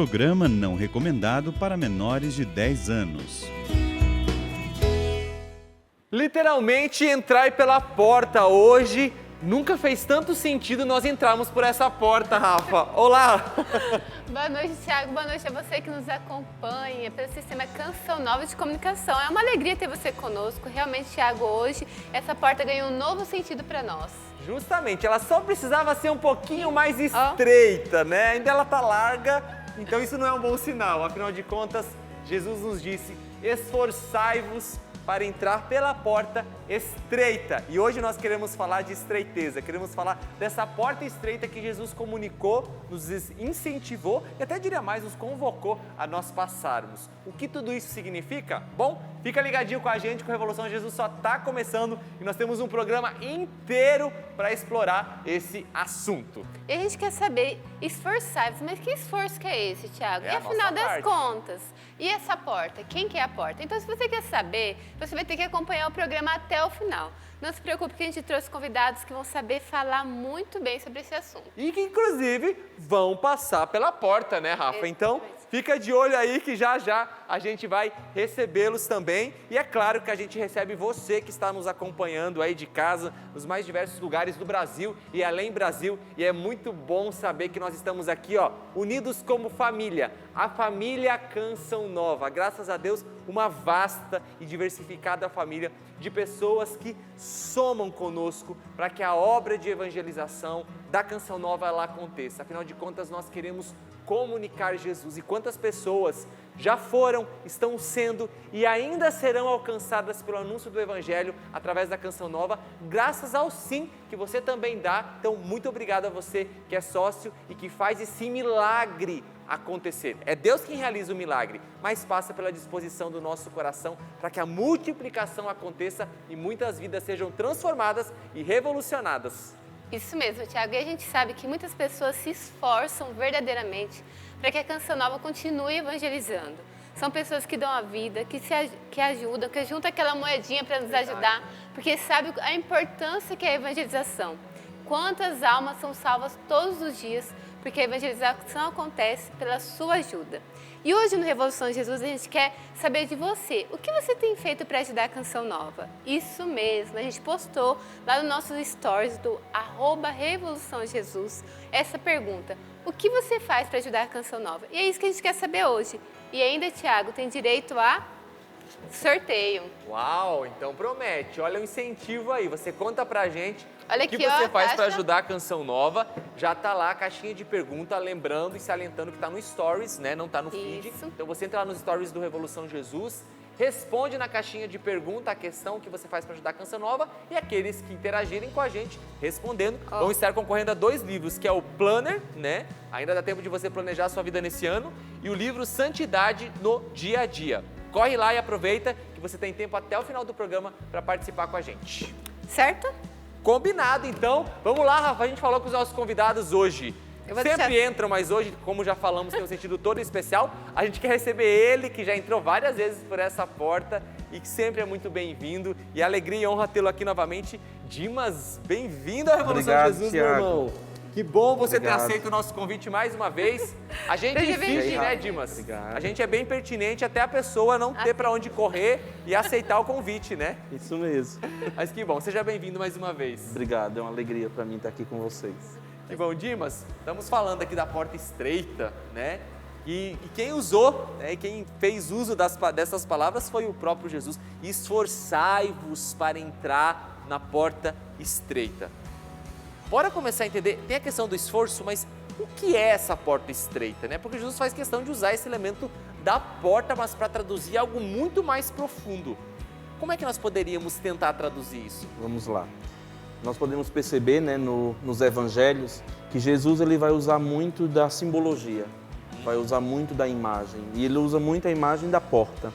programa não recomendado para menores de 10 anos. Literalmente entrar pela porta hoje. Nunca fez tanto sentido nós entrarmos por essa porta, Rafa. Olá! Boa noite, Thiago. Boa noite a você que nos acompanha pelo Sistema Canção Nova de Comunicação. É uma alegria ter você conosco. Realmente, Thiago, hoje essa porta ganhou um novo sentido para nós. Justamente, ela só precisava ser um pouquinho mais estreita, né? Ainda ela tá larga, então isso não é um bom sinal. Afinal de contas, Jesus nos disse: esforçai-vos para entrar pela porta estreita. E hoje nós queremos falar de estreiteza, queremos falar dessa porta estreita que Jesus comunicou, nos incentivou e até diria mais, nos convocou a nós passarmos. O que tudo isso significa? Bom, fica ligadinho com a gente, que o Revolução Jesus só está começando e nós temos um programa inteiro para explorar esse assunto. E a gente quer saber, esforçar-vos, mas que esforço que é esse, Thiago? É e a afinal nossa das parte. contas, e essa porta? Quem que é a porta? Então, se você quer saber, você vai ter que acompanhar o programa até o final. Não se preocupe que a gente trouxe convidados que vão saber falar muito bem sobre esse assunto. E que, inclusive, vão passar pela porta, né, Rafa? Então, fica de olho aí que já já a gente vai recebê-los também. E é claro que a gente recebe você que está nos acompanhando aí de casa, nos mais diversos lugares do Brasil e além Brasil. E é muito bom saber que nós estamos aqui, ó, unidos como família. A família Canção Nova. Graças a Deus, uma vasta e diversificada família de pessoas que somam conosco para que a obra de evangelização da Canção Nova ela aconteça. Afinal de contas, nós queremos comunicar Jesus. E quantas pessoas já foram, estão sendo e ainda serão alcançadas pelo anúncio do Evangelho através da Canção Nova, graças ao sim que você também dá. Então, muito obrigado a você que é sócio e que faz esse milagre acontecer. É Deus quem realiza o milagre, mas passa pela disposição do nosso coração para que a multiplicação aconteça e muitas vidas sejam transformadas e revolucionadas. Isso mesmo, Thiago. E a gente sabe que muitas pessoas se esforçam verdadeiramente para que a Canção Nova continue evangelizando. São pessoas que dão a vida, que ajudam, que juntam aquela moedinha para nos ajudar, porque sabem a importância que é a evangelização. Quantas almas são salvas todos os dias, porque a evangelização acontece pela sua ajuda. E hoje no Revolução Jesus a gente quer saber de você. O que você tem feito para ajudar a Canção Nova? Isso mesmo, a gente postou lá no nossos stories do @Revolução Jesus essa pergunta. O que você faz para ajudar a Canção Nova? E é isso que a gente quer saber hoje. E ainda, Thiago, tem direito a sorteio. Uau, então promete. Olha o incentivo aí, você conta pra gente. Olha o que aqui, ó, você a faz para caixa. ajudar a Canção Nova. Já tá lá a caixinha de pergunta, lembrando e salientando que tá no Stories, né? Não tá no feed. Isso. Então você entra lá nos Stories do Revolução Jesus, responde na caixinha de pergunta a questão que você faz para ajudar a Canção Nova e aqueles que interagirem com a gente respondendo vão estar concorrendo a 2 livros, que é o Planner, né? Ainda dá tempo de você planejar a sua vida nesse ano, e o livro Santidade no Dia a Dia. Corre lá e aproveita que você tem tempo até o final do programa para participar com a gente. Certo? Combinado, então. Vamos lá, Rafa, a gente falou com os nossos convidados hoje. Eu vou Sempre deixar- entram, mas hoje, como já falamos, tem um sentido todo especial. A gente quer receber ele, que já entrou várias vezes por essa porta e que sempre é muito bem-vindo. E alegria e honra tê-lo aqui novamente. Dimas, bem-vindo à Revolução Obrigado, Jesus, Thiago. meu irmão. Que bom você Obrigado. ter aceito o nosso convite mais uma vez. A gente Seja insiste, bem-vindo. né, Dimas? Obrigado. A gente é bem pertinente até a pessoa não ter para onde correr e aceitar o convite, né? Isso mesmo. Mas que bom, seja bem-vindo mais uma vez. Obrigado, é uma alegria para mim estar aqui com vocês. Que bom, Dimas, estamos falando aqui da porta estreita, né? E quem usou, né, quem fez uso dessas palavras foi o próprio Jesus. Esforçai-vos para entrar na porta estreita. Bora começar a entender, tem a questão do esforço, mas o que é essa porta estreita, né? Porque Jesus faz questão de usar esse elemento da porta, mas para traduzir algo muito mais profundo. Como é que nós poderíamos tentar traduzir isso? Vamos lá. Nós podemos perceber, né, nos evangelhos que Jesus ele vai usar muito da simbologia, vai usar muito da imagem, e ele usa muito a imagem da porta.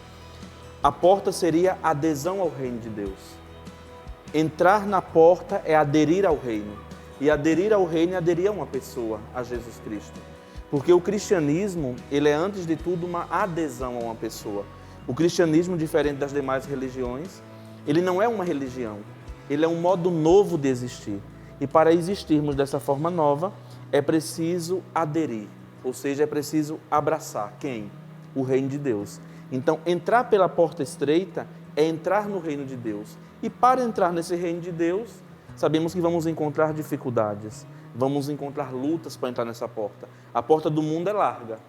A porta seria a adesão ao reino de Deus. Entrar na porta é aderir ao reino. E aderir ao reino é aderir a uma pessoa, a Jesus Cristo. Porque o cristianismo, ele é antes de tudo uma adesão a uma pessoa. O cristianismo, diferente das demais religiões, ele não é uma religião, ele é um modo novo de existir. E para existirmos dessa forma nova, é preciso aderir. Ou seja, é preciso abraçar quem? O reino de Deus. Então, entrar pela porta estreita é entrar no reino de Deus. E para entrar nesse reino de Deus, sabemos que vamos encontrar dificuldades, vamos encontrar lutas para entrar nessa porta. A porta do mundo é larga.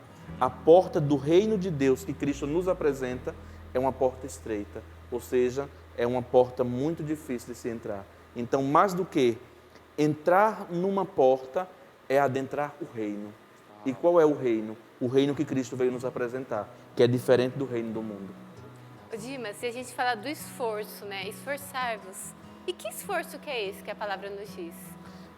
A porta do reino de Deus que Cristo nos apresenta é uma porta estreita. Ou seja, é uma porta muito difícil de se entrar. Então, mais do que entrar numa porta, é adentrar o reino. E qual é o reino? O reino que Cristo veio nos apresentar, que é diferente do reino do mundo. Dimas, se a gente falar do esforço, né? Esforçar-vos. E que esforço que é esse que a palavra nos diz?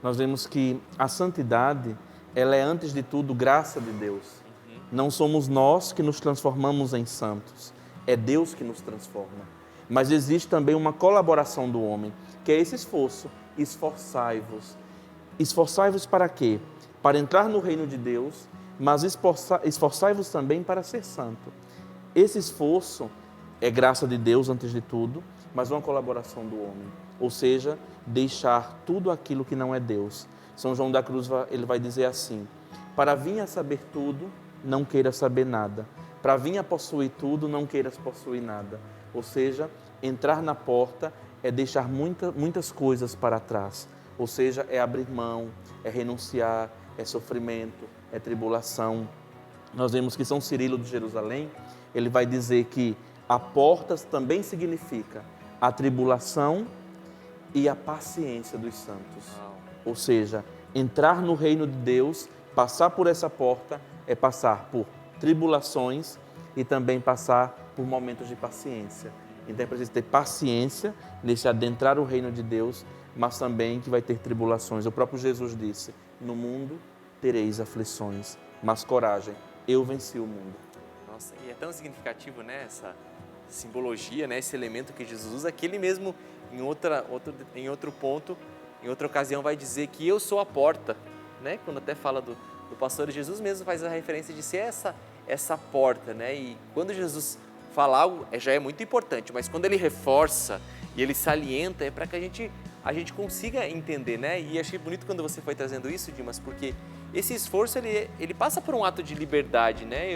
Nós vemos que a santidade, ela é antes de tudo graça de Deus. Não somos nós que nos transformamos em santos, é Deus que nos transforma. Mas existe também uma colaboração do homem, que é esse esforço. Esforçai-vos. Esforçai-vos para quê? Para entrar no reino de Deus, mas esforçai-vos também para ser santo. Esse esforço é graça de Deus antes de tudo, mas uma colaboração do homem. Ou seja, deixar tudo aquilo que não é Deus. São João da Cruz ele vai dizer assim: para vir a saber tudo, não queiras saber nada. Para vir a possuir tudo, não queiras possuir nada. Ou seja, entrar na porta é deixar muitas coisas para trás. Ou seja, é abrir mão, é renunciar, é sofrimento, é tribulação. Nós vemos que São Cirilo de Jerusalém, ele vai dizer que a porta também significa a tribulação e a paciência dos santos. Ou seja, entrar no reino de Deus, passar por essa porta, é passar por tribulações e também passar por momentos de paciência. Então é preciso ter paciência nesse adentrar o reino de Deus, mas também que vai ter tribulações. O próprio Jesus disse: no mundo tereis aflições, mas coragem, eu venci o mundo. Nossa, e é tão significativo, né, essa simbologia, né, esse elemento que Jesus usa, que ele mesmo, em outro ponto, em outra ocasião, vai dizer que eu sou a porta, né? Quando até fala do pastor, Jesus mesmo faz a referência de ser essa porta, né? E quando Jesus fala algo, já é muito importante, mas quando ele reforça e ele salienta, é para que a gente consiga entender, né? E achei bonito quando você foi trazendo isso, Dimas, porque esse esforço, ele passa por um ato de liberdade, né?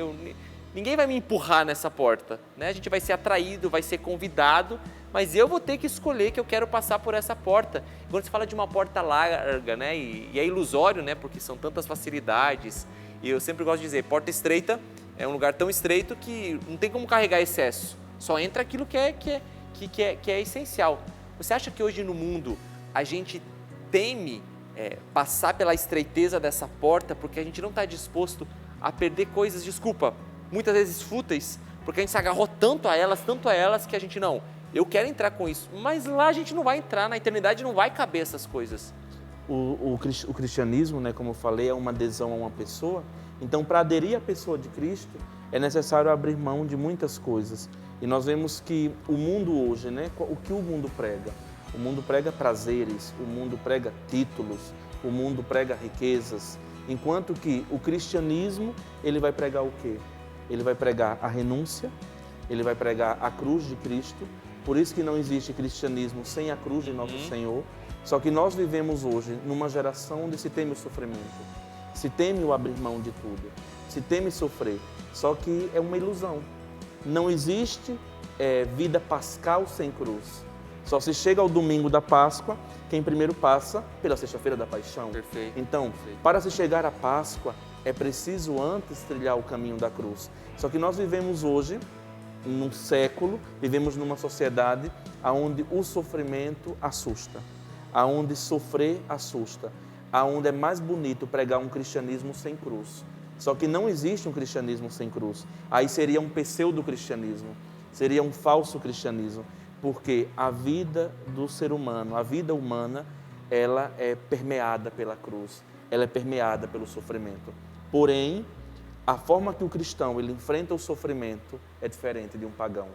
Ninguém vai me empurrar nessa porta, né? A gente vai ser atraído, vai ser convidado, mas eu vou ter que escolher que eu quero passar por essa porta. Quando você fala de uma porta larga, né? E é ilusório, né? Porque são tantas facilidades. E eu sempre gosto de dizer, porta estreita é um lugar tão estreito que não tem como carregar excesso. Só entra aquilo que é essencial. Você acha que hoje no mundo a gente teme passar pela estreiteza dessa porta porque a gente não está disposto a perder coisas, muitas vezes fúteis, porque a gente se agarrou tanto a elas que a gente eu quero entrar com isso, mas lá a gente não vai entrar, na eternidade não vai caber essas coisas. O cristianismo, né, como eu falei, é uma adesão a uma pessoa. Então, para aderir à pessoa de Cristo, é necessário abrir mão de muitas coisas. E nós vemos que o mundo hoje, né, o que o mundo prega? O mundo prega prazeres, o mundo prega títulos, o mundo prega riquezas, enquanto que o cristianismo, ele vai pregar o quê? Ele vai pregar a renúncia, ele vai pregar a cruz de Cristo. Por isso que não existe cristianismo sem a cruz de nosso Senhor. Só que nós vivemos hoje numa geração onde se teme o sofrimento, se teme o abrir mão de tudo, se teme sofrer. Só que é uma ilusão. Não existe vida pascal sem cruz. Só se chega ao domingo da Páscoa, quem primeiro passa pela sexta-feira da Paixão. Perfeito. Então, para se chegar à Páscoa, é preciso antes trilhar o caminho da cruz. Só que nós vivemos hoje, num século, vivemos numa sociedade onde o sofrimento assusta, onde sofrer assusta, onde é mais bonito pregar um cristianismo sem cruz. Só que não existe um cristianismo sem cruz. Aí seria um pseudo-cristianismo, seria um falso cristianismo, porque a vida do ser humano, a vida humana, ela é permeada pela cruz, ela é permeada pelo sofrimento. Porém, a forma que o cristão ele enfrenta o sofrimento é diferente de um pagão.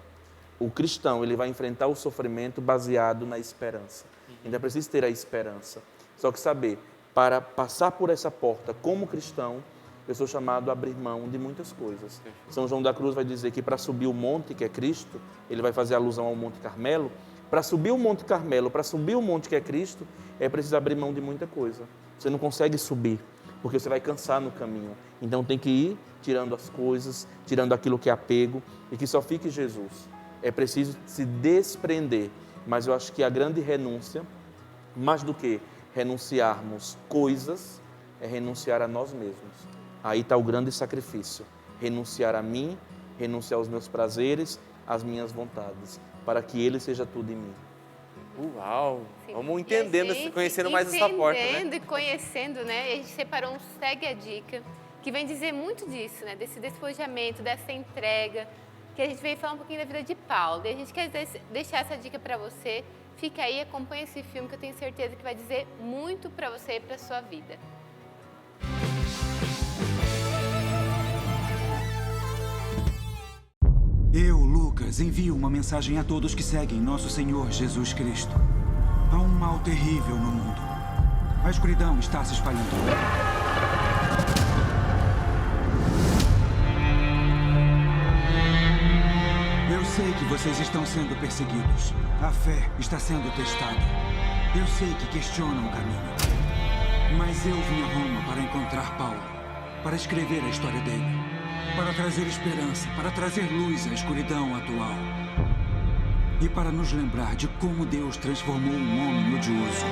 O cristão ele vai enfrentar o sofrimento baseado na esperança. Então é preciso ter a esperança. Só que saber, para passar por essa porta como cristão, eu sou chamado a abrir mão de muitas coisas. São João da Cruz vai dizer que para subir o monte, que é Cristo, ele vai fazer alusão ao Monte Carmelo. Para subir o Monte Carmelo, para subir o monte que é Cristo, é preciso abrir mão de muita coisa. Você não consegue subir. porque você vai cansar no caminho. Então tem que ir tirando as coisas, tirando aquilo que é apego e que só fique Jesus. É preciso se desprender, mas eu acho que a grande renúncia, mais do que renunciarmos coisas, é renunciar a nós mesmos. Aí está o grande sacrifício, renunciar a mim, renunciar aos meus prazeres, às minhas vontades, para que Ele seja tudo em mim. Uau! Sim. Vamos entendendo, conhecendo mais essa porta, né? Entendendo e conhecendo, né? E a gente separou um Segue a Dica, que vem dizer muito disso, né? Desse despojamento, dessa entrega, que a gente veio falar um pouquinho da vida de Paulo. E a gente quer deixar essa dica para você. Fica aí, acompanha esse filme que eu tenho certeza que vai dizer muito para você e para sua vida. Eu, Lucas, envio uma mensagem a todos que seguem nosso Senhor Jesus Cristo. Há um mal terrível no mundo. A escuridão está se espalhando. Eu sei que vocês estão sendo perseguidos. A fé está sendo testada. Eu sei que questionam o caminho. Mas eu vim a Roma para encontrar Paulo, para escrever a história dele, para trazer esperança, para trazer luz à escuridão atual. E para nos lembrar de como Deus transformou um homem odioso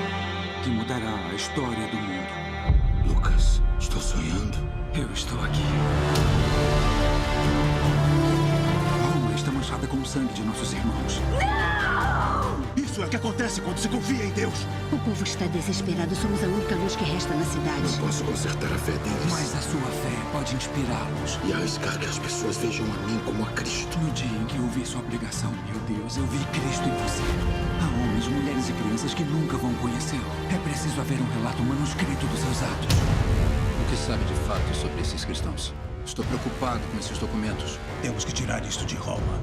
que mudará a história do mundo. Lucas, estou sonhando? Eu estou aqui. Roma está manchada com o sangue de nossos irmãos. Isso é o que acontece quando se confia em Deus. O povo está desesperado. Somos a única luz que resta na cidade. Não posso consertar a fé deles. Mas a sua fé pode inspirá-los. E arriscar que as pessoas vejam a mim como a Cristo. No dia em que eu vi sua obrigação, meu Deus, eu vi Cristo em você. Há homens, mulheres e crianças que nunca vão conhecê-lo. É preciso haver um relato manuscrito dos seus atos. O que sabe de fato sobre esses cristãos? Estou preocupado com esses documentos. Temos que tirar isto de Roma.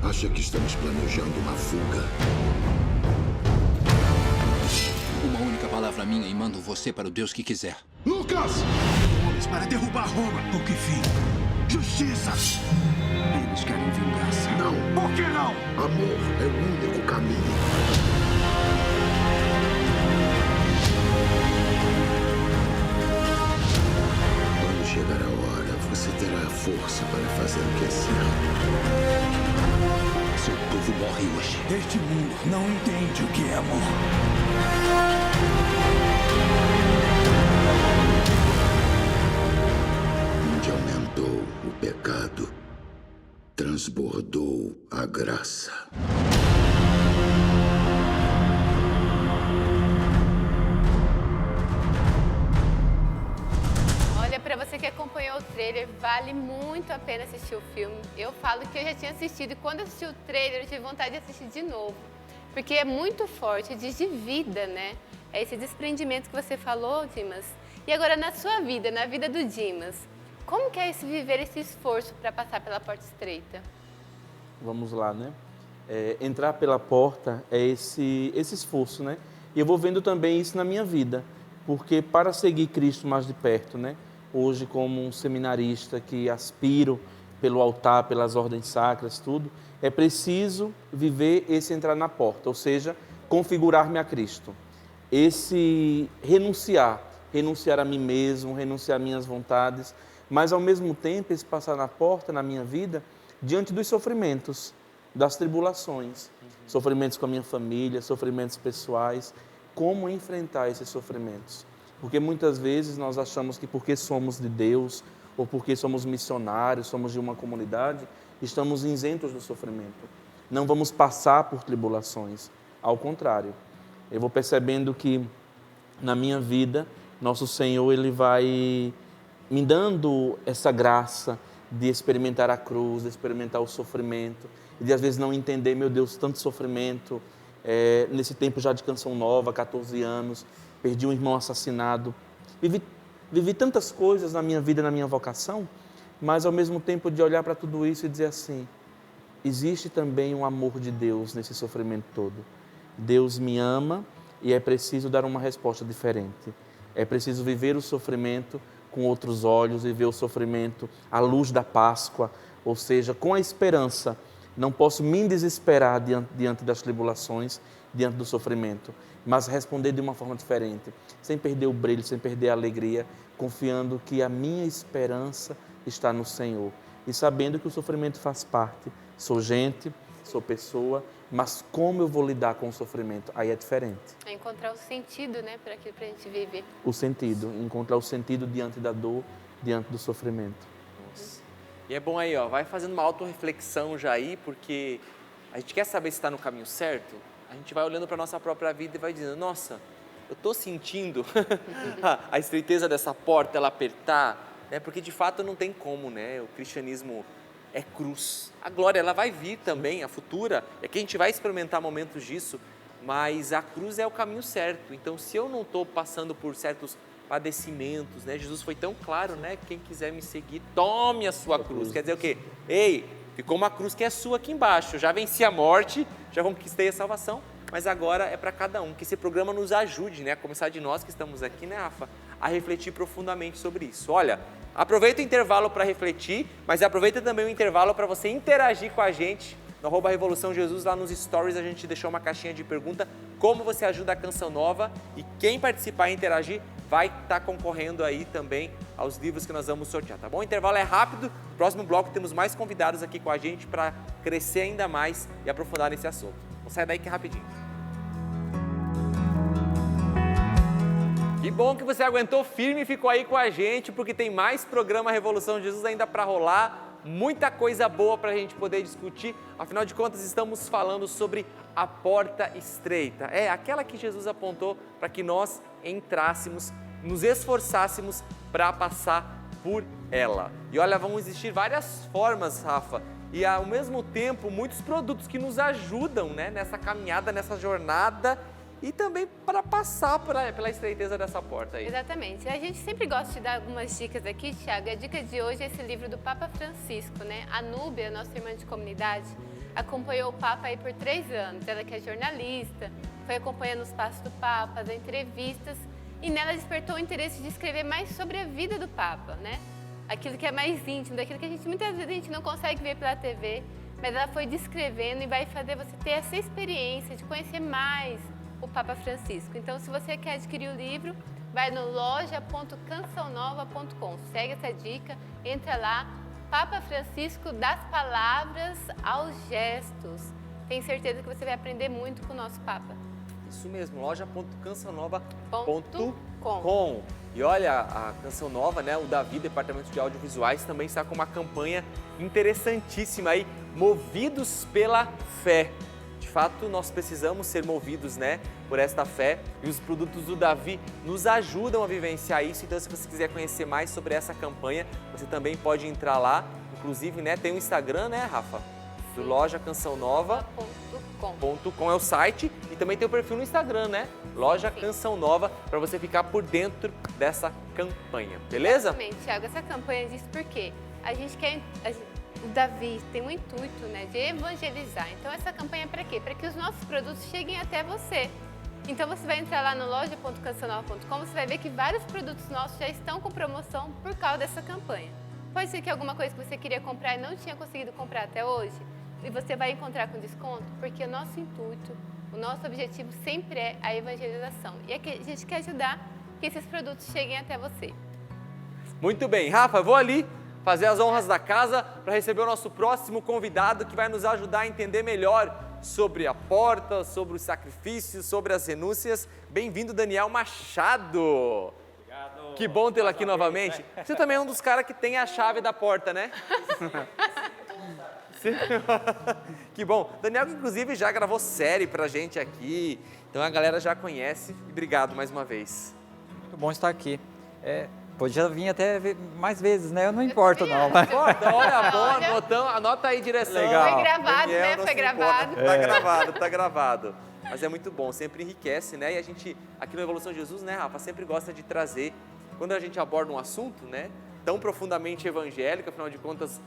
Acha que estamos planejando uma fuga? Uma única palavra minha e mando você para o Deus que quiser. Lucas! Homens para derrubar Roma. O que fim? Justiça! Eles querem vingança. Não. Por que não? Amor é o único caminho. Quando chegar a hora, você terá a força para fazer o que é certo. Seu povo morre hoje. Este mundo não entende o que é amor. Onde aumentou o pecado, transbordou a graça. Olha, para você que acompanhou o trailer, vale muito a pena assistir o filme. Eu falo que eu já tinha assistido e quando assisti o trailer, eu tive vontade de assistir de novo. Porque é muito forte, diz de vida, né? É esse desprendimento que você falou, Dimas. E agora, na sua vida, na vida do Dimas, como que é viver esse esforço para passar pela porta estreita? Vamos lá, né? Entrar pela porta é esse esforço, né? E eu vou vendo também isso na minha vida, porque para seguir Cristo mais de perto, né? Hoje, como um seminarista que aspiro pelo altar, pelas ordens sacras, tudo, é preciso viver esse entrar na porta, ou seja, configurar-me a Cristo. Esse renunciar a mim mesmo, renunciar às minhas vontades, mas ao mesmo tempo esse passar na porta na minha vida diante dos sofrimentos, das tribulações, sofrimentos com a minha família, sofrimentos pessoais, como enfrentar esses sofrimentos. Porque muitas vezes nós achamos que porque somos de Deus ou porque somos missionários, somos de uma comunidade, estamos isentos do sofrimento. Não vamos passar por tribulações. Ao contrário, eu vou percebendo que na minha vida, nosso Senhor ele vai me dando essa graça de experimentar a cruz, de experimentar o sofrimento, e de às vezes não entender, meu Deus, tanto sofrimento. Nesse tempo já de Canção Nova, 14 anos, perdi um irmão assassinado. Vivi tantas coisas na minha vida, na minha vocação, mas ao mesmo tempo de olhar para tudo isso e dizer assim, existe também um amor de Deus nesse sofrimento todo. Deus me ama e é preciso dar uma resposta diferente. É preciso viver o sofrimento com outros olhos, viver o sofrimento à luz da Páscoa, ou seja, com a esperança. Não posso me desesperar diante das tribulações, diante do sofrimento, mas responder de uma forma diferente, sem perder o brilho, sem perder a alegria, confiando que a minha esperança está no Senhor e sabendo que o sofrimento faz parte. Sou gente, sou pessoa, mas como eu vou lidar com o sofrimento? Aí é diferente. É encontrar o sentido, né, para aquilo, para a gente viver. O sentido, encontrar o sentido diante da dor, diante do sofrimento. Nossa. E é bom aí, ó, vai fazendo uma autorreflexão já aí, porque a gente quer saber se está no caminho certo, a gente vai olhando para a nossa própria vida e vai dizendo, nossa, eu estou sentindo a estreiteza dessa porta, ela apertar, né? Porque de fato não tem como, né? O cristianismo é cruz. A glória, ela vai vir também, a futura, é que a gente vai experimentar momentos disso, mas a cruz é o caminho certo. Então, se eu não estou passando por certos padecimentos, né? Jesus foi tão claro, né? Quem quiser me seguir, tome a sua cruz. Quer dizer o quê? Ei, ficou uma cruz que é sua aqui embaixo. Eu já venci a morte, já conquistei a salvação, mas agora é para cada um. Que esse programa nos ajude, né? A começar de nós que estamos aqui, né, Rafa? A refletir profundamente sobre isso. Olha, aproveita o intervalo para refletir, mas aproveita também o intervalo para você interagir com a gente no @Revolução Jesus, lá nos stories a gente deixou uma caixinha de pergunta, como você ajuda a Canção Nova, e quem participar e interagir vai estar concorrendo aí também aos livros que nós vamos sortear, tá bom? O intervalo é rápido, no próximo bloco temos mais convidados aqui com a gente para crescer ainda mais e aprofundar nesse assunto. Vamos sair daí que é rapidinho. Que bom que você aguentou firme e ficou aí com a gente, porque tem mais programa Revolução Jesus ainda para rolar, muita coisa boa para a gente poder discutir. Afinal de contas, estamos falando sobre a porta estreita. É aquela que Jesus apontou para que nós entrássemos, nos esforçássemos para passar por ela. E olha, vão existir várias formas, Rafa, e ao mesmo tempo muitos produtos que nos ajudam, né, nessa caminhada, nessa jornada, e também para passar pela estreiteza dessa porta aí. Exatamente. A gente sempre gosta de dar algumas dicas aqui, Thiago. A dica de hoje é esse livro do Papa Francisco, né? A Núbia, nossa irmã de comunidade, acompanhou o Papa aí por 3 anos. Ela que é jornalista, foi acompanhando os passos do Papa, as entrevistas, e nela despertou o interesse de escrever mais sobre a vida do Papa, né? Aquilo que é mais íntimo, daquilo que muitas vezes a gente não consegue ver pela TV, mas ela foi descrevendo e vai fazer você ter essa experiência de conhecer mais o Papa Francisco. Então, se você quer adquirir o livro, vai no loja.cançãonova.com. Segue essa dica, entra lá. Papa Francisco, das palavras aos gestos. Tenho certeza que você vai aprender muito com o nosso Papa. Isso mesmo, loja.cançãonova.com. E olha, a Canção Nova, né, o Davi, Departamento de Audiovisuais, também está com uma campanha interessantíssima aí, Movidos pela Fé. De fato, nós precisamos ser movidos, né, por esta fé, e os produtos do Davi nos ajudam a vivenciar isso. Então, se você quiser conhecer mais sobre essa campanha, você também pode entrar lá. Inclusive, né, tem o Instagram, né, Rafa? Do Loja Canção Nova.com é o site, e também tem o perfil no Instagram, né? Loja Canção Nova, para você ficar por dentro dessa campanha, beleza? Exatamente, Thiago. Essa campanha diz por quê? A gente quer... O Davi tem um intuito, né, de evangelizar. Então, essa campanha é para quê? Para que os nossos produtos cheguem até você. Então, você vai entrar lá no loja.cançãonova.com, você vai ver que vários produtos nossos já estão com promoção por causa dessa campanha. Pode ser que alguma coisa que você queria comprar e não tinha conseguido comprar até hoje, e você vai encontrar com desconto, porque o nosso intuito, o nosso objetivo sempre é a evangelização. E é que a gente quer ajudar que esses produtos cheguem até você. Muito bem. Rafa, vou ali fazer as honras da casa para receber o nosso próximo convidado, que vai nos ajudar a entender melhor sobre a porta, sobre os sacrifícios, sobre as renúncias. Bem-vindo, Daniel Machado. Obrigado. Que bom tê-lo aqui novamente. Você também é um dos caras que tem a chave da porta, né? Sim. Que bom. Daniel, inclusive, já gravou série pra gente aqui, então a galera já conhece. E obrigado mais uma vez. Muito bom estar aqui. Podia vir até mais vezes, né? Eu não importo, não. Mas... Olha, bom, anota aí direção. Legal. Foi gravado, Daniel, né? Foi gravado. Tá gravado. Mas é muito bom, sempre enriquece, né? E a gente, aqui no Revolução Jesus, né, Rafa, sempre gosta de trazer, quando a gente aborda um assunto, né, tão profundamente evangélico, afinal de contas,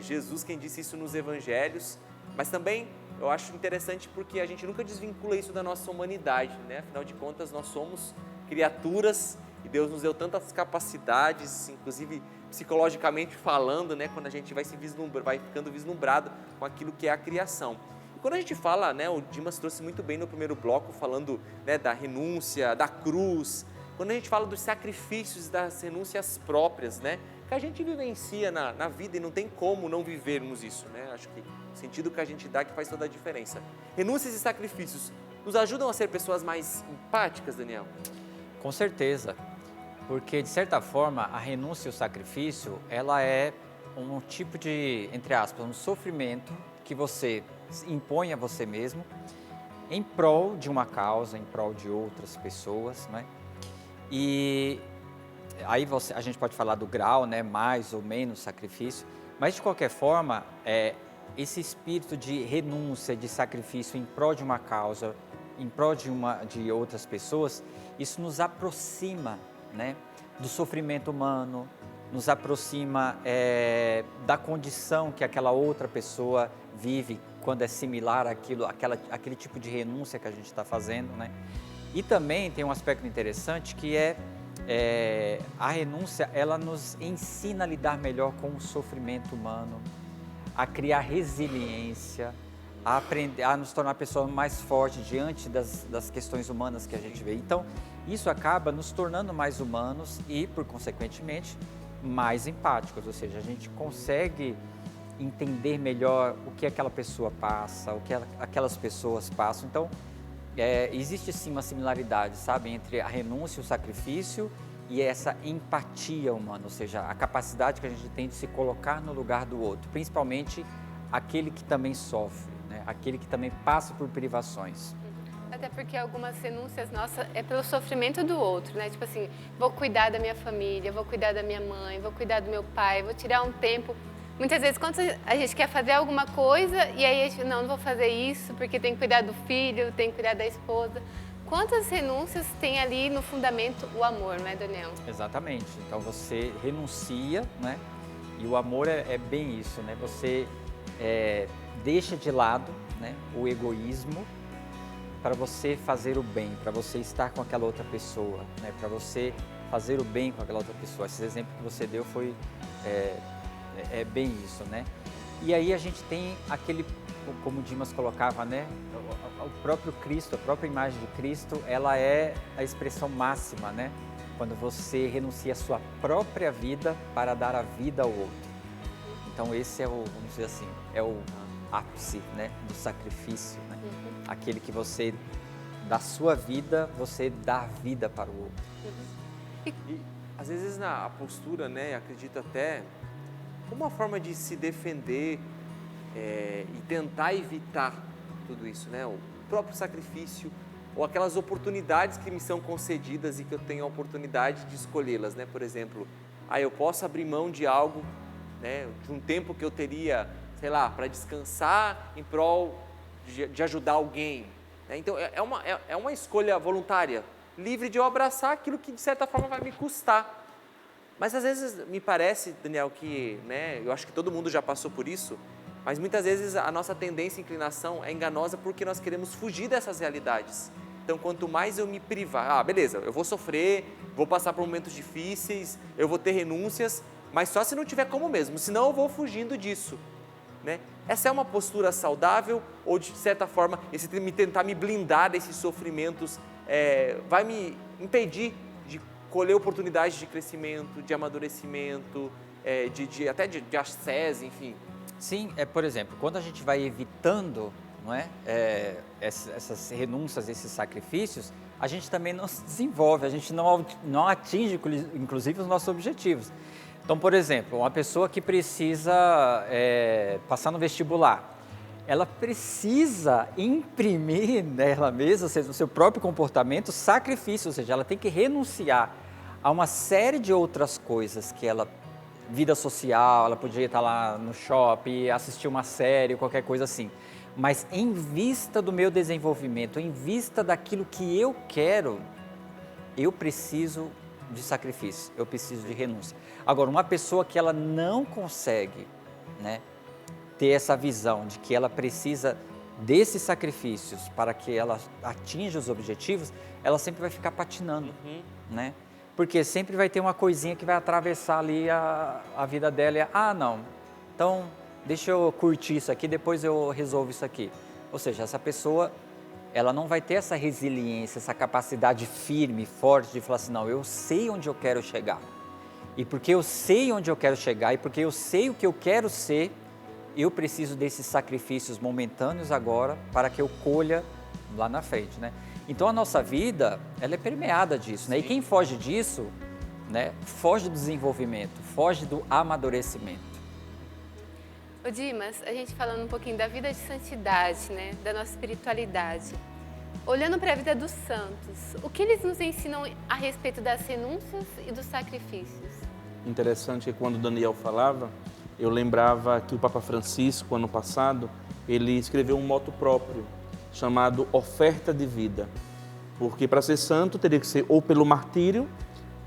Jesus quem disse isso nos evangelhos, mas também eu acho interessante porque a gente nunca desvincula isso da nossa humanidade, né? Afinal de contas, nós somos criaturas e Deus nos deu tantas capacidades, inclusive psicologicamente falando, né? Quando a gente vai ficando vislumbrado com aquilo que é a criação. E quando a gente fala, né, o Dimas trouxe muito bem no primeiro bloco, falando, né, da renúncia, da cruz, quando a gente fala dos sacrifícios, das renúncias próprias, né, que a gente vivencia na vida e não tem como não vivermos isso, né? Acho que o sentido que a gente dá que faz toda a diferença. Renúncias e sacrifícios nos ajudam a ser pessoas mais empáticas, Daniel? Com certeza, porque de certa forma a renúncia e o sacrifício, ela é um tipo de, entre aspas, um sofrimento que você impõe a você mesmo em prol de uma causa, em prol de outras pessoas, né? E aí a gente pode falar do grau, né, mais ou menos sacrifício, mas de qualquer forma, esse espírito de renúncia, de sacrifício em prol de uma causa, em prol de outras pessoas, isso nos aproxima, né, do sofrimento humano, nos aproxima da condição que aquela outra pessoa vive quando é similar àquele tipo de renúncia que a gente está fazendo, né? E também tem um aspecto interessante que a renúncia, ela nos ensina a lidar melhor com o sofrimento humano, a criar resiliência, a aprender a nos tornar pessoas mais fortes diante das questões humanas que a gente vê. Então, isso acaba nos tornando mais humanos e, por consequentemente, mais empáticos, ou seja, a gente consegue entender melhor o que aquela pessoa passa, o que aquelas pessoas passam. Então, existe sim uma similaridade, sabe, entre a renúncia e o sacrifício e essa empatia humana, ou seja, a capacidade que a gente tem de se colocar no lugar do outro, principalmente aquele que também sofre, né? Aquele que também passa por privações. Até porque algumas renúncias nossas é pelo sofrimento do outro, né? Tipo assim, vou cuidar da minha família, vou cuidar da minha mãe, vou cuidar do meu pai, vou tirar um tempo. Muitas vezes, quando a gente quer fazer alguma coisa e aí a gente, não vou fazer isso porque tem que cuidar do filho, tem que cuidar da esposa. Quantas renúncias tem ali no fundamento o amor, não é, Daniel? Exatamente. Então, você renuncia, né? E o amor é bem isso, né? Você deixa de lado, né, o egoísmo para você fazer o bem, para você estar com aquela outra pessoa, né? Para você fazer o bem com aquela outra pessoa. Esse exemplo que você deu foi... É bem isso, né? E aí a gente tem aquele, como o Dimas colocava, né? O próprio Cristo, a própria imagem de Cristo, ela é a expressão máxima, né? Quando você renuncia a sua própria vida para dar a vida ao outro. Então esse é vamos dizer assim, é o ápice, né, do sacrifício, né? Aquele que você, da sua vida, você dá a vida para o outro. E às vezes na postura, né, acredito até como uma forma de se defender e tentar evitar tudo isso, né? O próprio sacrifício ou aquelas oportunidades que me são concedidas e que eu tenho a oportunidade de escolhê-las, né? Por exemplo, eu posso abrir mão de algo, né, de um tempo que eu teria, sei lá, para descansar em prol de ajudar alguém, né? Então, é uma escolha voluntária, livre de eu abraçar aquilo que de certa forma vai me custar. Mas às vezes me parece, Daniel, que, né, eu acho que todo mundo já passou por isso, mas muitas vezes a nossa tendência e inclinação é enganosa porque nós queremos fugir dessas realidades. Então, quanto mais eu me privar, beleza, eu vou sofrer, vou passar por momentos difíceis, eu vou ter renúncias, mas só se não tiver como mesmo, senão eu vou fugindo disso, né? Essa é uma postura saudável ou, de certa forma, tentar me blindar desses sofrimentos vai me impedir de colher oportunidades de crescimento, de amadurecimento, até de ascese, enfim? Sim, por exemplo, quando a gente vai evitando, não essas renúncias, esses sacrifícios, a gente também não se desenvolve, a gente não atinge, inclusive, os nossos objetivos. Então, por exemplo, uma pessoa que precisa passar no vestibular, ela precisa imprimir nela mesma, ou seja, no seu próprio comportamento, sacrifício, ou seja, ela tem que renunciar a uma série de outras coisas que ela, vida social, ela podia estar lá no shopping, assistir uma série, qualquer coisa assim. Mas em vista do meu desenvolvimento, em vista daquilo que eu quero, eu preciso de sacrifício, eu preciso de renúncia. Agora, uma pessoa que ela não consegue, né, ter essa visão de que ela precisa desses sacrifícios para que ela atinja os objetivos, ela sempre vai ficar patinando, né? Porque sempre vai ter uma coisinha que vai atravessar ali a vida dela e não, então deixa eu curtir isso aqui, depois eu resolvo isso aqui. Ou seja, essa pessoa, ela não vai ter essa resiliência, essa capacidade firme, forte de falar assim, não, eu sei onde eu quero chegar. E porque eu sei onde eu quero chegar e porque eu sei o que eu quero ser, eu preciso desses sacrifícios momentâneos agora para que eu colha lá na frente, né? Então a nossa vida, ela é permeada disso, né? E quem foge disso, né, foge do desenvolvimento, foge do amadurecimento. Ô Dimas, a gente falando um pouquinho da vida de santidade, né, da nossa espiritualidade. Olhando para a vida dos santos, o que eles nos ensinam a respeito das renúncias e dos sacrifícios? Interessante que quando Daniel falava, eu lembrava que o Papa Francisco, ano passado, ele escreveu um moto próprio, chamado Oferta de Vida. Porque para ser santo teria que ser ou pelo martírio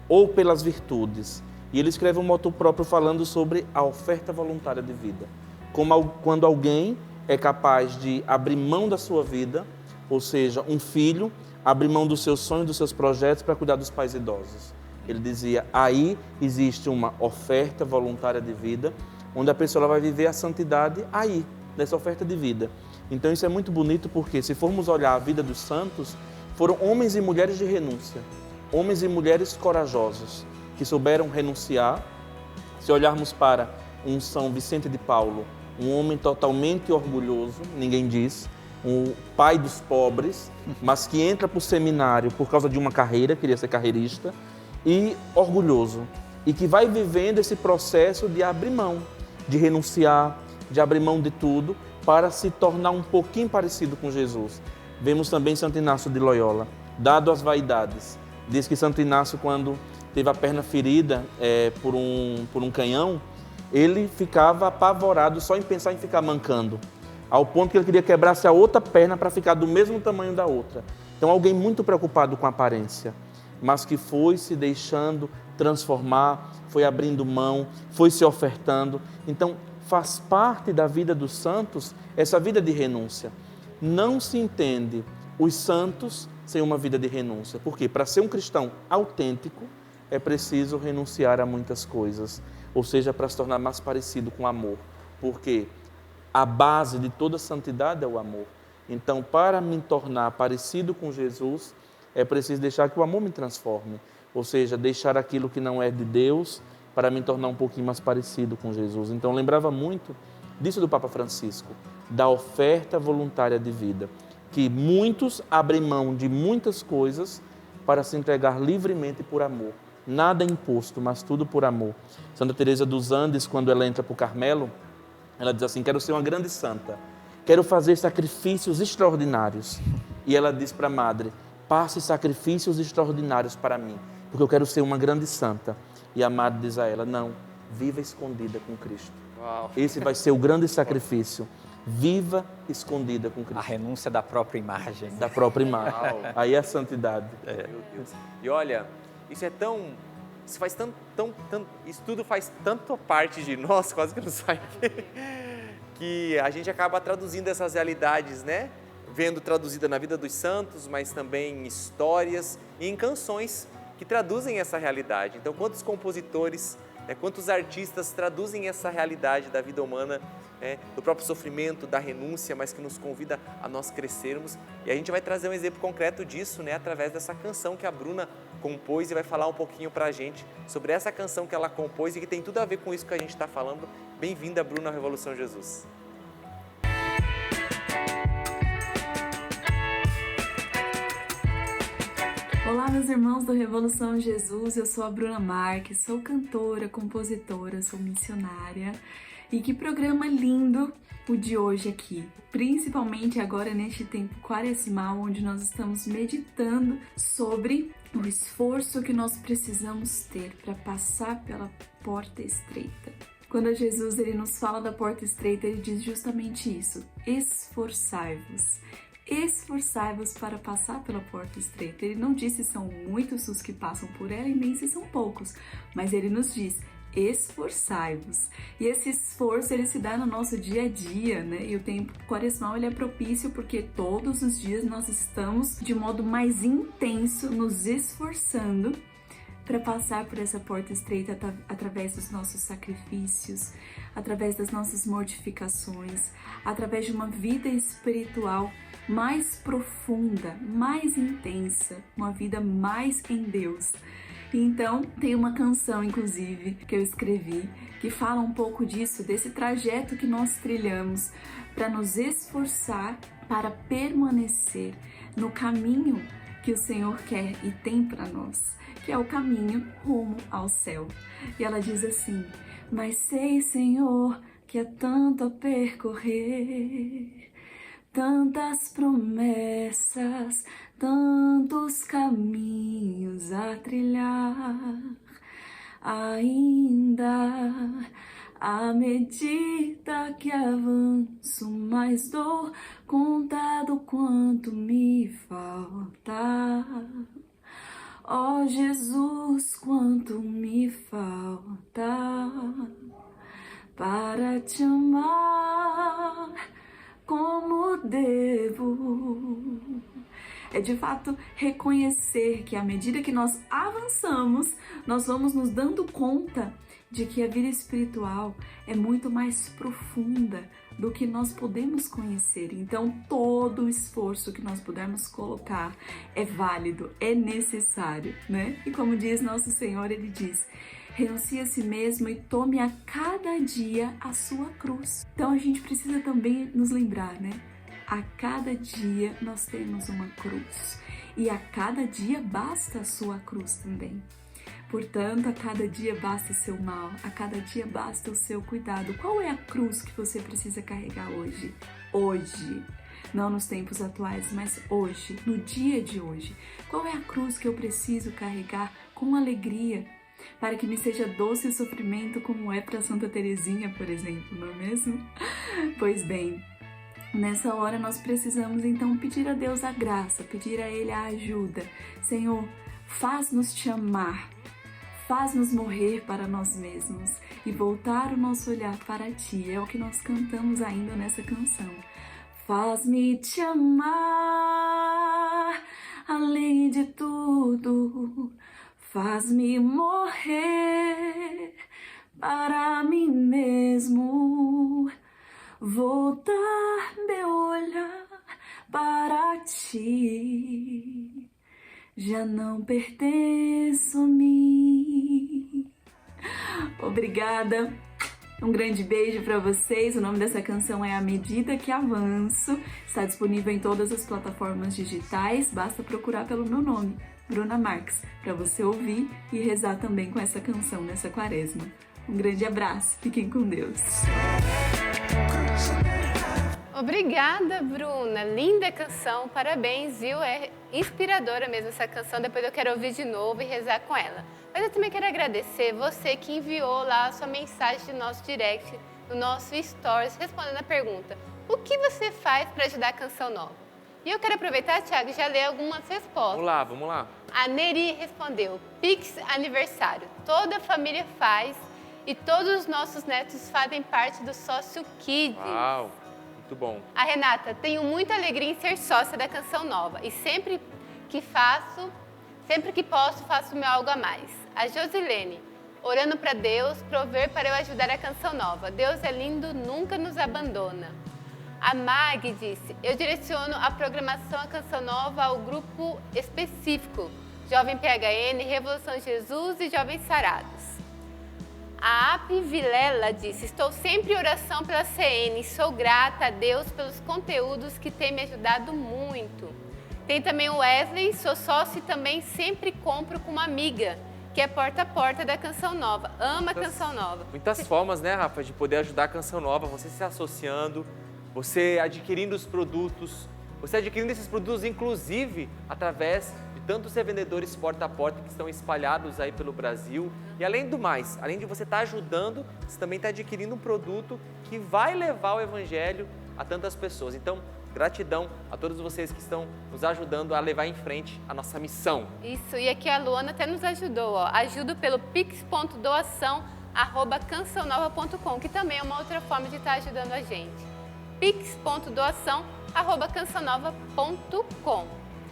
ou pelas virtudes. E ele escreve um moto próprio falando sobre a oferta voluntária de vida. Como quando alguém é capaz de abrir mão da sua vida, ou seja, um filho abrir mão dos seus sonhos, dos seus projetos para cuidar dos pais idosos. Ele dizia, aí existe uma oferta voluntária de vida, onde a pessoa vai viver a santidade aí, nessa oferta de vida. Então isso é muito bonito porque se formos olhar a vida dos santos, foram homens e mulheres de renúncia, homens e mulheres corajosos, que souberam renunciar. Se olharmos para um São Vicente de Paulo, um homem totalmente orgulhoso, ninguém diz, um pai dos pobres, mas que entra para o seminário por causa de uma carreira, queria ser carreirista, e orgulhoso, e que vai vivendo esse processo de abrir mão, de renunciar, de abrir mão de tudo, para se tornar um pouquinho parecido com Jesus. Vemos também Santo Inácio de Loyola, dado às vaidades. Diz que Santo Inácio, quando teve a perna ferida por um canhão, ele ficava apavorado só em pensar em ficar mancando, ao ponto que ele queria quebrar-se a outra perna para ficar do mesmo tamanho da outra. Então, alguém muito preocupado com a aparência, mas que foi se deixando transformar, foi abrindo mão, foi se ofertando. Então, faz parte da vida dos santos essa vida de renúncia. Não se entende os santos sem uma vida de renúncia. Porque para ser um cristão autêntico, é preciso renunciar a muitas coisas. Ou seja, para se tornar mais parecido com o amor. Porque a base de toda santidade é o amor. Então, para me tornar parecido com Jesus, é preciso deixar que o amor me transforme. Ou seja, deixar aquilo que não é de Deus para me tornar um pouquinho mais parecido com Jesus. Então, lembrava muito disso do Papa Francisco, da oferta voluntária de vida, que muitos abrem mão de muitas coisas para se entregar livremente por amor. Nada é imposto, mas tudo por amor. Santa Teresa dos Andes, quando ela entra para o Carmelo, ela diz assim, quero ser uma grande santa, quero fazer sacrifícios extraordinários. E ela diz para a madre, passe sacrifícios extraordinários para mim, porque eu quero ser uma grande santa. E a madre diz a ela, não, viva escondida com Cristo. Uau. Esse vai ser o grande sacrifício. Viva escondida com Cristo. A renúncia da própria imagem. Da própria imagem. Uau. Aí é a santidade. Meu Deus. E olha, isso é tão... Isso faz tanto, isso tudo faz tanto parte de nós, quase que não sai, que a gente acaba traduzindo essas realidades, né? Vendo traduzida na vida dos santos, mas também em histórias e em canções que traduzem essa realidade. Então, quantos compositores, quantos artistas traduzem essa realidade da vida humana, do próprio sofrimento, da renúncia, mas que nos convida a nós crescermos. E a gente vai trazer um exemplo concreto disso, através dessa canção que a Bruna compôs e vai falar um pouquinho para a gente sobre essa canção que ela compôs e que tem tudo a ver com isso que a gente está falando. Bem-vinda, Bruna, à Revolução Jesus. Olá, meus irmãos do Revolução Jesus, eu sou a Bruna Marques, sou cantora, compositora, sou missionária. E que programa lindo o de hoje aqui, principalmente agora neste tempo quaresmal, onde nós estamos meditando sobre o esforço que nós precisamos ter para passar pela porta estreita. Quando Jesus ele nos fala da porta estreita, ele diz justamente isso, esforçai-vos. Esforçai-vos para passar pela porta estreita. Ele não diz se são muitos os que passam por ela e nem se são poucos, mas ele nos diz, esforçai-vos. E esse esforço ele se dá no nosso dia a dia, E o tempo quaresmal ele é propício porque todos os dias nós estamos de modo mais intenso nos esforçando para passar por essa porta estreita através dos nossos sacrifícios, através das nossas mortificações, através de uma vida espiritual mais profunda, mais intensa, uma vida mais em Deus. Então, tem uma canção, inclusive, que eu escrevi, que fala um pouco disso, desse trajeto que nós trilhamos para nos esforçar para permanecer no caminho que o Senhor quer e tem para nós, que é o caminho rumo ao céu. E ela diz assim: mas sei, Senhor, que é tanto a percorrer, tantas promessas, tantos caminhos a trilhar, ainda à medida que avanço, mais dor conta do quanto me falta. Ó Jesus, quanto me falta para te amar como devo. É de fato reconhecer que à medida que nós avançamos, nós vamos nos dando conta de que a vida espiritual é muito mais profunda do que nós podemos conhecer. Então, todo o esforço que nós pudermos colocar é válido, é necessário, né? E como diz nosso Senhor, Ele diz: renuncie a si mesmo e tome a cada dia a sua cruz. Então, a gente precisa também nos lembrar, né? A cada dia nós temos uma cruz. E a cada dia basta a sua cruz também. Portanto, a cada dia basta o seu mal, a cada dia basta o seu cuidado. Qual é a cruz que você precisa carregar hoje? Hoje. Não nos tempos atuais, mas hoje, no dia de hoje. Qual é a cruz que eu preciso carregar com alegria, para que me seja doce o sofrimento, como é para Santa Teresinha, por exemplo, não é mesmo? Pois bem, nessa hora nós precisamos então pedir a Deus a graça, pedir a Ele a ajuda. Senhor, faz-nos te amar, faz-nos morrer para nós mesmos e voltar o nosso olhar para Ti. É o que nós cantamos ainda nessa canção. Faz-me te amar além de tudo, faz-me morrer para mim mesmo, voltar meu olhar para Ti. Já não pertenço a mim. Obrigada. Um grande beijo para vocês. O nome dessa canção é À Medida que Avanço. Está disponível em todas as plataformas digitais. Basta procurar pelo meu nome, Bruna Marques, para você ouvir e rezar também com essa canção nessa quaresma. Um grande abraço. Fiquem com Deus. Obrigada, Bruna. Linda canção, parabéns, viu? É inspiradora mesmo essa canção. Depois eu quero ouvir de novo e rezar com ela. Mas eu também quero agradecer você que enviou lá a sua mensagem no nosso direct, no nosso Stories, respondendo a pergunta: o que você faz para ajudar a Canção Nova? E eu quero aproveitar, Thiago, e já ler algumas respostas. Vamos lá. A Neri respondeu: Pix aniversário. Toda a família faz e todos os nossos netos fazem parte do Sócio Kids. Uau! Muito bom. A Renata: tenho muita alegria em ser sócia da Canção Nova e sempre que posso, faço meu algo a mais. A Josilene: orando para Deus prover para eu ajudar a Canção Nova. Deus é lindo, nunca nos abandona. A Mag disse: eu direciono a programação a Canção Nova ao grupo específico, Jovem PHN, Revolução Jesus e Jovens Sarados. A Api Vilela disse: estou sempre em oração pela CN, sou grata a Deus pelos conteúdos que tem me ajudado muito. Tem também o Wesley: sou sócio e também sempre compro com uma amiga, que é porta a porta da Canção Nova. Ama a Canção Nova. Muitas formas, né, Rafa, de poder ajudar a Canção Nova, você se associando, você adquirindo os produtos, você adquirindo esses produtos, inclusive, através de tantos revendedores porta a porta que estão espalhados aí pelo Brasil. E além do mais, além de você estar ajudando, você também está adquirindo um produto que vai levar o Evangelho a tantas pessoas. Então, gratidão a todos vocês que estão nos ajudando a levar em frente a nossa missão. Isso, e aqui a Luana até nos ajudou, ó. Ajudo pelo pix.doação@cançãonova.com, que também é uma outra forma de estar ajudando a gente. pix.doação@cançãonova.com.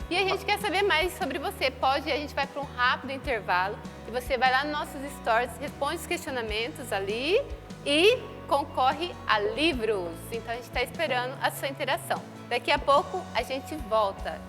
E a gente quer saber mais sobre você. A gente vai para um rápido intervalo e você vai lá nos nossos stories, responde os questionamentos ali e concorre a livros. Então a gente está esperando a sua interação. Daqui a pouco a gente volta.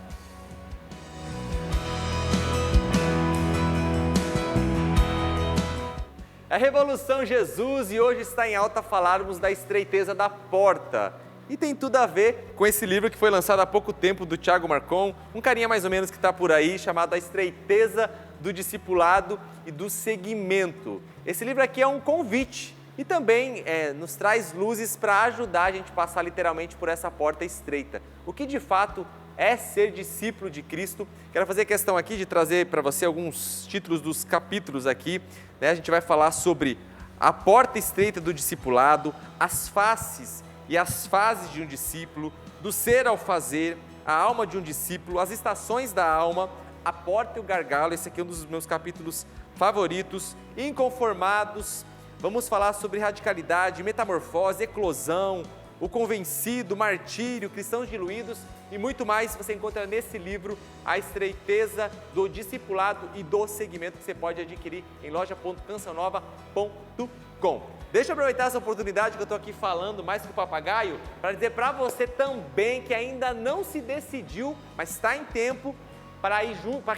É Revolução Jesus e hoje está em alta falarmos da estreiteza da porta. E tem tudo a ver com esse livro que foi lançado há pouco tempo do Thiago Marcon, um carinha mais ou menos que está por aí, chamado A Estreiteza do Discipulado e do Seguimento. Esse livro aqui é um convite e também nos traz luzes para ajudar a gente a passar literalmente por essa porta estreita. O que de fato é ser discípulo de Cristo. Quero fazer questão aqui de trazer para você alguns títulos dos capítulos aqui. A gente vai falar sobre a porta estreita do discipulado, as faces e as fases de um discípulo, do ser ao fazer, a alma de um discípulo, as estações da alma, a porta e o gargalo. Esse aqui é um dos meus capítulos favoritos. Inconformados, vamos falar sobre radicalidade, metamorfose, eclosão, o convencido, martírio, cristãos diluídos e muito mais você encontra nesse livro, A Estreiteza do Discipulado e do Seguimento, que você pode adquirir em loja.cançãonova.com. Deixa eu aproveitar essa oportunidade que eu estou aqui falando mais que o papagaio, para dizer para você também que ainda não se decidiu, mas está em tempo para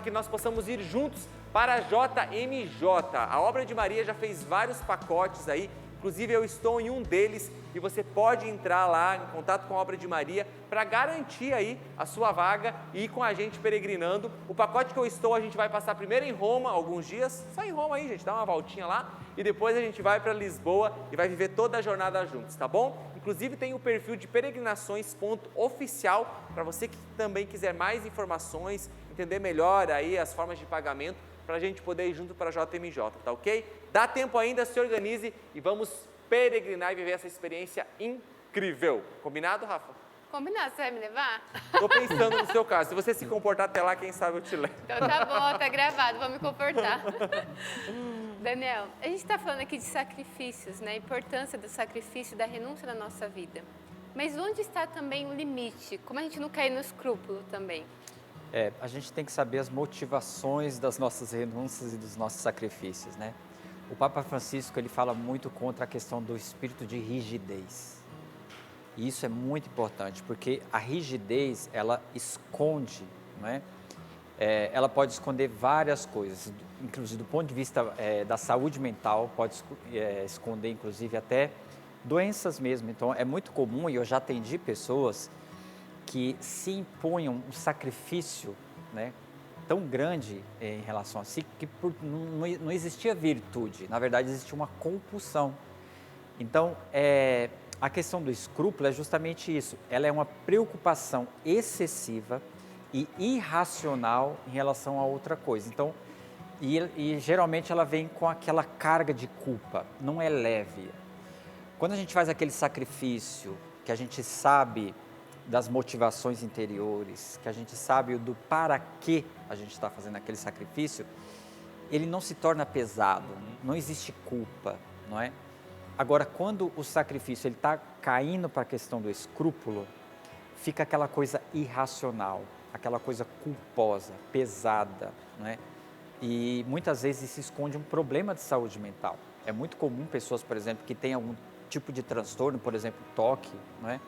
que nós possamos ir juntos para a JMJ. A Obra de Maria já fez vários pacotes aí, inclusive eu estou em um deles e você pode entrar lá em contato com a Obra de Maria para garantir aí a sua vaga e ir com a gente peregrinando. O pacote que eu estou, a gente vai passar primeiro em Roma, alguns dias, só em Roma aí, gente, dá uma voltinha lá e depois a gente vai para Lisboa e vai viver toda a jornada juntos, tá bom? Inclusive tem o perfil de peregrinações.oficial para você que também quiser mais informações, entender melhor aí as formas de pagamento, para a gente poder ir junto para a JMJ, tá ok? Dá tempo ainda, se organize e vamos peregrinar e viver essa experiência incrível. Combinado, Rafa? Combinado, você vai me levar? Estou pensando no seu caso, se você se comportar até lá, quem sabe eu te levo. Então tá bom, tá gravado, vou me comportar. Daniel, a gente está falando aqui de sacrifícios, né? A importância do sacrifício, da renúncia na nossa vida. Mas onde está também o limite? Como a gente não cair no escrúpulo também? A gente tem que saber as motivações das nossas renúncias e dos nossos sacrifícios, né? O Papa Francisco, ele fala muito contra a questão do espírito de rigidez. E isso é muito importante, porque a rigidez, ela esconde, né? Ela pode esconder várias coisas, inclusive do ponto de vista da saúde mental, pode esconder, inclusive, até doenças mesmo. Então, é muito comum, e eu já atendi pessoas que se impunham um sacrifício, né, tão grande em relação a si, que não existia virtude, na verdade existia uma compulsão. Então, a questão do escrúpulo é justamente isso, ela é uma preocupação excessiva e irracional em relação a outra coisa. Então, e geralmente ela vem com aquela carga de culpa, não é leve. Quando a gente faz aquele sacrifício, que a gente sabe das motivações interiores, que a gente sabe do para que a gente está fazendo aquele sacrifício, ele não se torna pesado, não existe culpa, não é? Agora, quando o sacrifício ele está caindo para a questão do escrúpulo, fica aquela coisa irracional, aquela coisa culposa, pesada, não é? E muitas vezes isso esconde um problema de saúde mental. É muito comum pessoas, por exemplo, que têm algum tipo de transtorno, por exemplo, TOC, não é?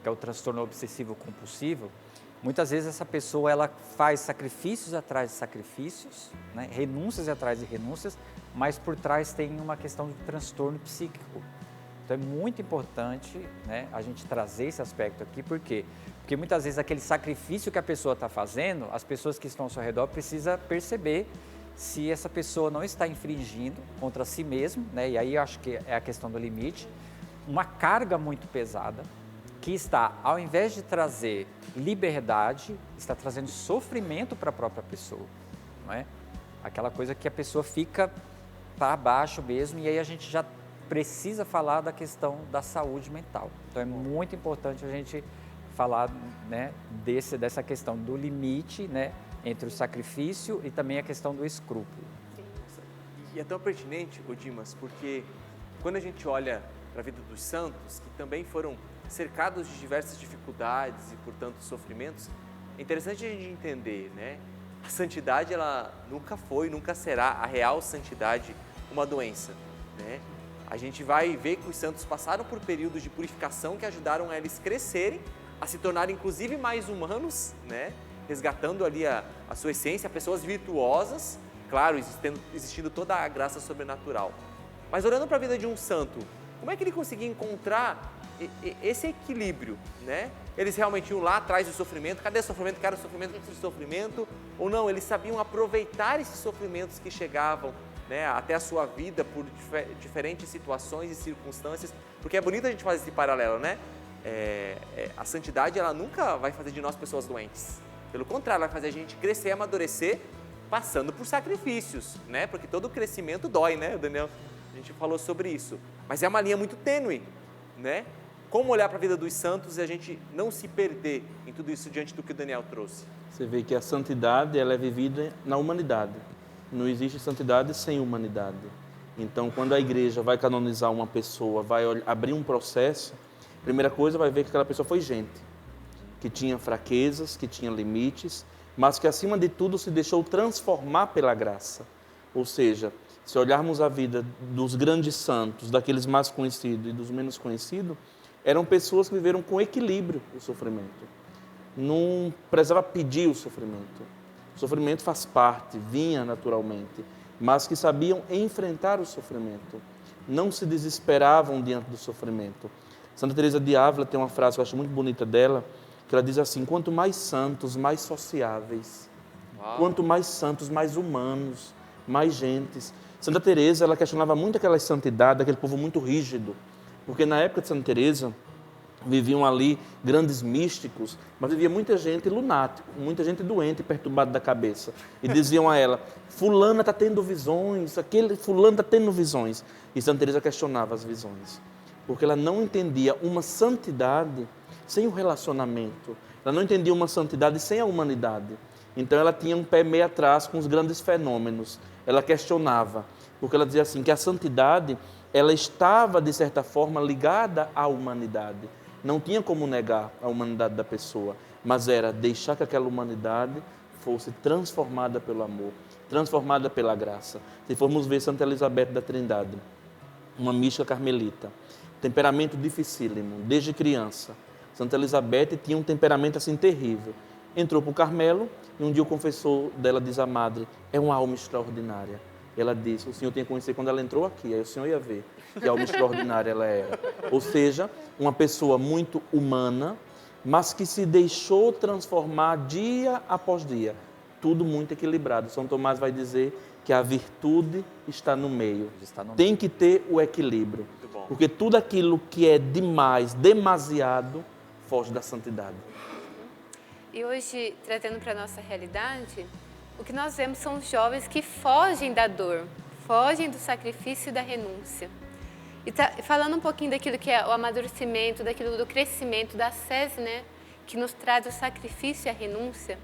Que é o transtorno obsessivo compulsivo. Muitas vezes essa pessoa ela faz sacrifícios atrás de sacrifícios, né? Renúncias atrás de renúncias, mas por trás tem uma questão de transtorno psíquico. Então é muito importante, né, a gente trazer esse aspecto aqui, por quê? Porque muitas vezes aquele sacrifício que a pessoa está fazendo, as pessoas que estão ao seu redor precisam perceber se essa pessoa não está infringindo contra si mesmo, né? E aí eu acho que é a questão do limite, uma carga muito pesada, que está, ao invés de trazer liberdade, está trazendo sofrimento para a própria pessoa, não é? Aquela coisa que a pessoa fica para baixo mesmo, e aí a gente já precisa falar da questão da saúde mental. Então é muito importante a gente falar, né, dessa questão do limite, né, entre o sacrifício e também a questão do escrúpulo. E é tão pertinente, Dimas, porque quando a gente olha para a vida dos santos, que também foram cercados de diversas dificuldades e, portanto, sofrimentos, é interessante a gente entender, né? A santidade, ela nunca foi, nunca será a real santidade uma doença, né? A gente vai ver que os santos passaram por períodos de purificação que ajudaram a eles crescerem, a se tornarem inclusive mais humanos, né? Resgatando ali a sua essência, pessoas virtuosas, claro, existindo toda a graça sobrenatural. Mas olhando para a vida de um santo, como é que ele conseguia encontrar esse equilíbrio, né? Eles realmente iam lá atrás do sofrimento, cadê o sofrimento, quero sofrimento, preciso de sofrimento, ou não, eles sabiam aproveitar esses sofrimentos que chegavam, né, até a sua vida por diferentes situações e circunstâncias, porque é bonito a gente fazer esse paralelo, né? A santidade, ela nunca vai fazer de nós pessoas doentes, pelo contrário, ela vai fazer a gente crescer e amadurecer passando por sacrifícios, né? Porque todo crescimento dói, né, Daniel? A gente falou sobre isso, mas é uma linha muito tênue, né? Como olhar para a vida dos santos e a gente não se perder em tudo isso diante do que o Daniel trouxe? Você vê que a santidade, ela é vivida na humanidade. Não existe santidade sem humanidade. Então, quando a igreja vai canonizar uma pessoa, vai abrir um processo, a primeira coisa vai ver que aquela pessoa foi gente, que tinha fraquezas, que tinha limites, mas que acima de tudo se deixou transformar pela graça. Ou seja, se olharmos a vida dos grandes santos, daqueles mais conhecidos e dos menos conhecidos, eram pessoas que viveram com equilíbrio o sofrimento. Não precisava pedir o sofrimento. O sofrimento faz parte, vinha naturalmente, mas que sabiam enfrentar o sofrimento. Não se desesperavam diante do sofrimento. Santa Teresa de Ávila tem uma frase que eu acho muito bonita dela, que ela diz assim: quanto mais santos, mais sociáveis. Quanto mais santos, mais humanos, mais gentes. Santa Teresa, ela questionava muito aquela santidade, aquele povo muito rígido, porque na época de Santa Teresa viviam ali grandes místicos, mas vivia muita gente lunática, muita gente doente, perturbada da cabeça. E diziam a ela: fulana está tendo visões, aquele fulano está tendo visões. E Santa Teresa questionava as visões, porque ela não entendia uma santidade sem o relacionamento. Ela não entendia uma santidade sem a humanidade. Então ela tinha um pé meio atrás com os grandes fenômenos. Ela questionava, porque ela dizia assim, que a santidade, ela estava, de certa forma, ligada à humanidade. Não tinha como negar a humanidade da pessoa, mas era deixar que aquela humanidade fosse transformada pelo amor, transformada pela graça. Se formos ver Santa Elizabeth da Trindade, uma mística carmelita, temperamento dificílimo, desde criança. Santa Elizabeth tinha um temperamento assim terrível. Entrou para o Carmelo e um dia o confessor dela diz à madre: é uma alma extraordinária. Ela disse: o senhor tinha que conhecer quando ela entrou aqui, aí o senhor ia ver que alma extraordinária ela era. Ou seja, uma pessoa muito humana, mas que se deixou transformar dia após dia. Tudo muito equilibrado. São Tomás vai dizer que a virtude está no meio. Tem que ter o equilíbrio. Porque tudo aquilo que é demais, demasiado, foge da santidade. E hoje, trazendo para a nossa realidade, o que nós vemos são jovens que fogem da dor, fogem do sacrifício e da renúncia. E falando um pouquinho daquilo que é o amadurecimento, daquilo do crescimento, da sese, né, que nos traz o sacrifício e a renúncia,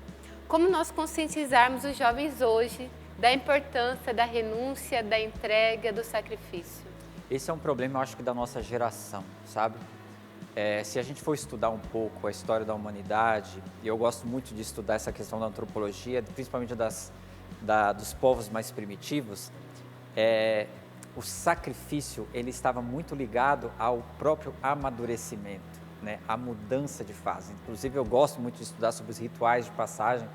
como nós conscientizarmos os jovens hoje da importância da renúncia, da entrega, do sacrifício? Esse é um problema, eu acho que da nossa geração, sabe? Se a gente for estudar um pouco a história da humanidade, e eu gosto muito de estudar essa questão da antropologia, principalmente dos povos mais primitivos, o sacrifício ele estava muito ligado ao próprio amadurecimento, né? A mudança de fase. Inclusive, eu gosto muito de estudar sobre os rituais de passagem,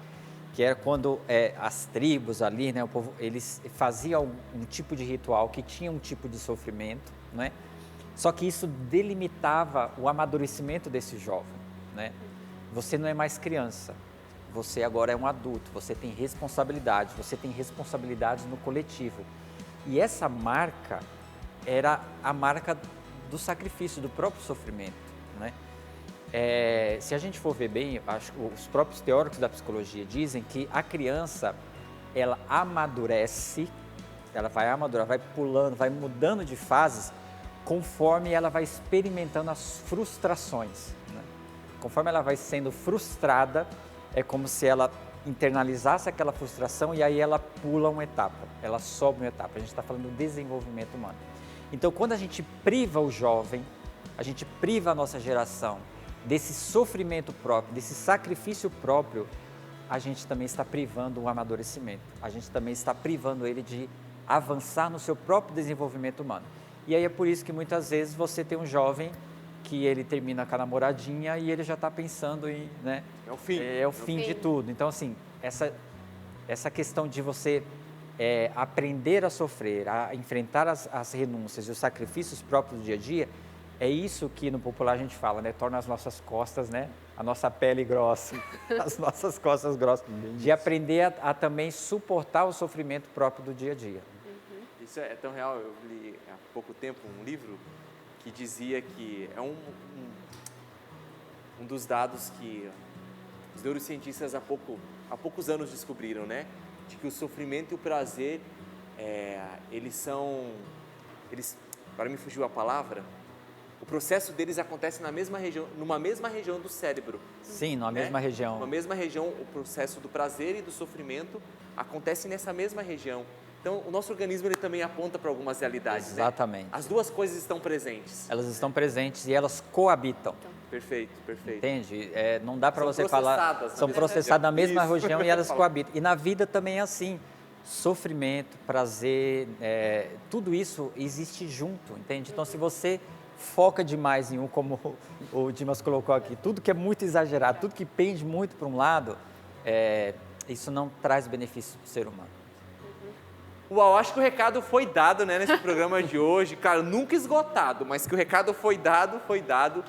que era quando as tribos ali, né, o povo, eles faziam um tipo de ritual que tinha um tipo de sofrimento, né? Só que isso delimitava o amadurecimento desse jovem, né? Você não é mais criança, você agora é um adulto, você tem responsabilidades no coletivo. E essa marca era a marca do sacrifício, do próprio sofrimento, né? Se a gente for ver bem, acho que os próprios teóricos da psicologia dizem que a criança, ela amadurece, ela vai amadurecer, vai pulando, vai mudando de fases, conforme ela vai experimentando as frustrações, né? Conforme ela vai sendo frustrada, é como se ela internalizasse aquela frustração e aí ela pula uma etapa, ela sobe uma etapa. A gente está falando do desenvolvimento humano. Então, quando a gente priva o jovem, a gente priva a nossa geração desse sofrimento próprio, desse sacrifício próprio, a gente também está privando o amadurecimento. A gente também está privando ele de avançar no seu próprio desenvolvimento humano. E aí é por isso que muitas vezes você tem um jovem que ele termina com a namoradinha e ele já está pensando em, né? É o fim. É o fim de tudo. Então, assim, essa questão de você aprender a sofrer, a enfrentar as renúncias e os sacrifícios próprios do dia a dia, é isso que no popular a gente fala, né? Torna as nossas costas, né? A nossa pele grossa, as nossas costas grossas. De aprender a também suportar o sofrimento próprio do dia a dia. Isso é tão real. Eu li há pouco tempo um livro que dizia que é um dos dados que os neurocientistas há poucos anos descobriram, né? De que o sofrimento e o prazer, agora me fugiu a palavra, o processo deles acontece numa mesma região do cérebro. Sim, numa mesma região. Numa mesma região, o processo do prazer e do sofrimento acontece nessa mesma região. Então, o nosso organismo ele também aponta para algumas realidades. Exatamente. Né? As duas coisas estão presentes. Elas estão presentes e elas coabitam. Perfeito. Entende? Não dá para você falar. São processadas processadas na mesma Isso. região e elas coabitam. E na vida também é assim. Sofrimento, prazer, tudo isso existe junto, entende? Então, se você foca demais em como o Dimas colocou aqui, tudo que é muito exagerado, tudo que pende muito para um lado, isso não traz benefício para o ser humano. Uau, acho que o recado foi dado, né, nesse programa de hoje. Claro, nunca esgotado, mas que o recado foi dado.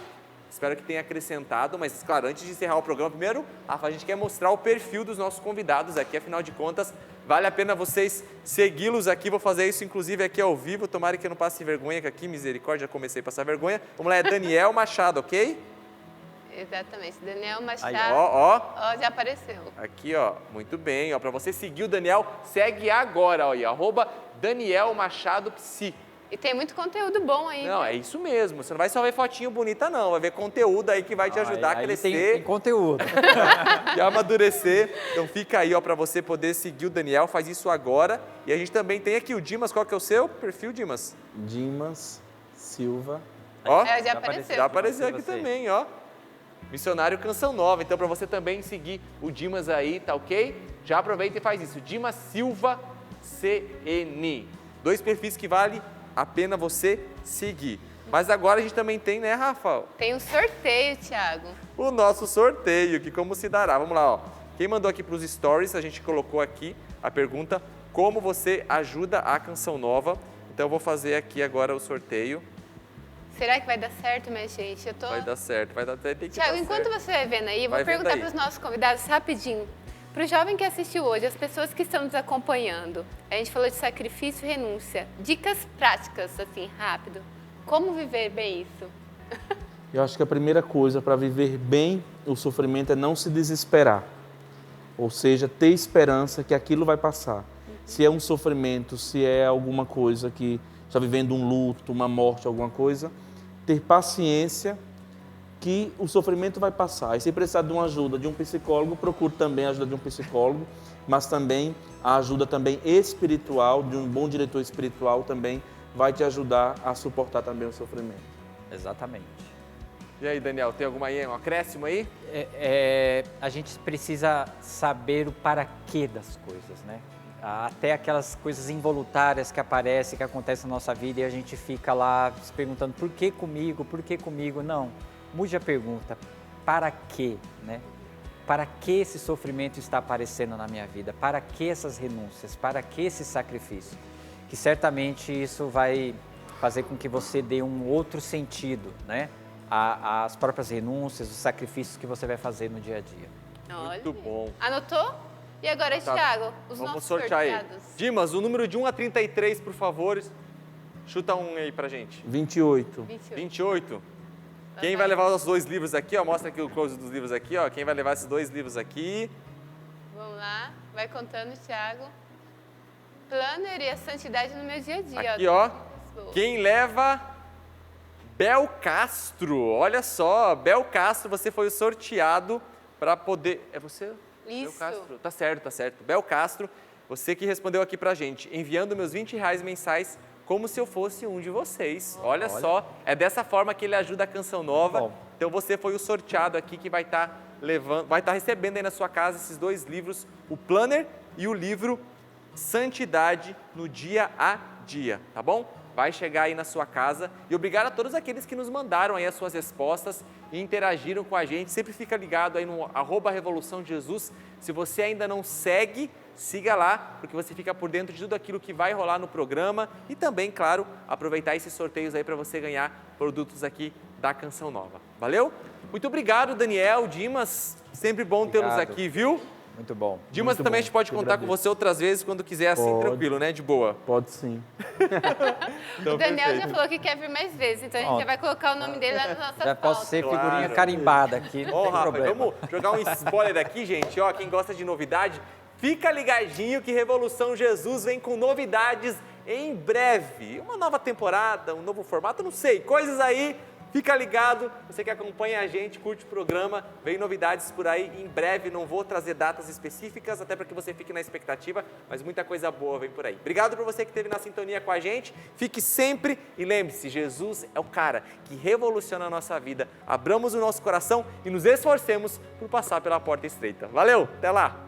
Espero que tenha acrescentado, mas, claro, antes de encerrar o programa, primeiro, a gente quer mostrar o perfil dos nossos convidados aqui, afinal de contas, vale a pena vocês segui-los aqui. Vou fazer isso, inclusive, aqui ao vivo. Tomara que eu não passe vergonha, que aqui, misericórdia, já comecei a passar vergonha. Vamos lá, é Daniel Machado, ok? Exatamente, Daniel Machado. Aí, ó. Já apareceu. Aqui, ó, muito bem. Ó, para você seguir o Daniel, segue agora, ó, aí, @Daniel Machado Psi. E tem muito conteúdo bom aí. Não, é isso mesmo. Você não vai só ver fotinho bonita, não. Vai ver conteúdo aí que vai te ajudar a crescer. Tem conteúdo. E amadurecer. Então fica aí, ó, para você poder seguir o Daniel. Faz isso agora. E a gente também tem aqui o Dimas. Qual que é o seu perfil, Dimas? Dimas Silva. Ó, já apareceu. Já apareceu aqui também, ó. Missionário Canção Nova. Então, para você também seguir o Dimas aí, tá ok? Já aproveita e faz isso. Dimas Silva CN. 2 perfis que vale a pena você seguir. Mas agora a gente também tem, né, Rafa? Tem um sorteio, Thiago. O nosso sorteio, que como se dará. Vamos lá, ó. Quem mandou aqui para os stories, a gente colocou aqui a pergunta: como você ajuda a Canção Nova? Então, eu vou fazer aqui agora o sorteio. Será que vai dar certo, minha gente? Vai dar certo, vai dar certo. Thiago, enquanto você vai vendo aí, eu vou perguntar para os nossos convidados rapidinho. Para o jovem que assistiu hoje, as pessoas que estão nos acompanhando, a gente falou de sacrifício e renúncia. Dicas práticas, assim, rápido. Como viver bem isso? Eu acho que a primeira coisa para viver bem o sofrimento é não se desesperar. Ou seja, ter esperança que aquilo vai passar. Se é um sofrimento, se é alguma coisa que está vivendo um luto, uma morte, alguma coisa, ter paciência que o sofrimento vai passar. E se precisar de uma ajuda de um psicólogo, procure também a ajuda de um psicólogo, mas também a ajuda também espiritual, de um bom diretor espiritual também vai te ajudar a suportar também o sofrimento. Exatamente. E aí, Daniel, tem alguma aí, um acréscimo aí? A gente precisa saber o para quê das coisas, né? Até aquelas coisas involuntárias que aparecem, que acontecem na nossa vida e a gente fica lá se perguntando por que comigo, por que comigo? Não, mude a pergunta, para quê, né? Para que esse sofrimento está aparecendo na minha vida? Para que essas renúncias? Para que esse sacrifício? Que certamente isso vai fazer com que você dê um outro sentido, né? Às próprias renúncias, os sacrifícios que você vai fazer no dia a dia. Muito bom. Anotou? E agora, Thiago, os Vamos nossos sortear sorteados. aí. Dimas, o número de 1 a 33, por favor. Chuta um aí pra gente. 28. 28? Quem vai levar os 2 livros aqui, ó? Mostra aqui o close dos livros aqui, ó. Quem vai levar esses 2 livros aqui? Vamos lá, vai contando, Thiago. Planner e a santidade no meu dia a dia. Aqui, ó. Quem leva? Bel Castro. Olha só, Bel Castro, você foi o sorteado para poder... É você? Isso. Bel Castro. Tá certo, tá certo. Bel Castro, você que respondeu aqui pra gente, enviando meus R$20 mensais como se eu fosse um de vocês. Olha só, é dessa forma que ele ajuda a Canção Nova. Bom. Então você foi o sorteado aqui que vai estar recebendo aí na sua casa esses 2 livros, o Planner e o livro Santidade no Dia a Dia, tá bom? Vai chegar aí na sua casa. E obrigado a todos aqueles que nos mandaram aí as suas respostas e interagiram com a gente. Sempre fica ligado aí no @Revolução Jesus. Se você ainda não segue, siga lá, porque você fica por dentro de tudo aquilo que vai rolar no programa e também, claro, aproveitar esses sorteios aí para você ganhar produtos aqui da Canção Nova. Valeu? Muito obrigado, Daniel, Dimas. Sempre bom tê-los aqui, viu? Muito bom. Dimas, também a gente pode contar com você outras vezes quando quiser, assim, Pode. tranquilo, né? De boa. Pode sim. Então, O Daniel perfeito. já falou que quer vir mais vezes, então a gente Ó, já vai colocar o nome dele lá na nossa Já posso pauta. ser figurinha Claro. carimbada aqui, não Ó, tem Rafa, problema. vamos jogar um spoiler aqui, gente. Ó, quem gosta de novidade, fica ligadinho que Revolução Jesus vem com novidades em breve. Uma nova temporada, um novo formato, não sei, coisas aí. Fica ligado, você que acompanha a gente, curte o programa, vem novidades por aí em breve, não vou trazer datas específicas, até para que você fique na expectativa, mas muita coisa boa vem por aí. Obrigado por você que esteve na sintonia com a gente, fique sempre e lembre-se, Jesus é o cara que revoluciona a nossa vida. Abramos o nosso coração e nos esforcemos por passar pela porta estreita. Valeu, até lá!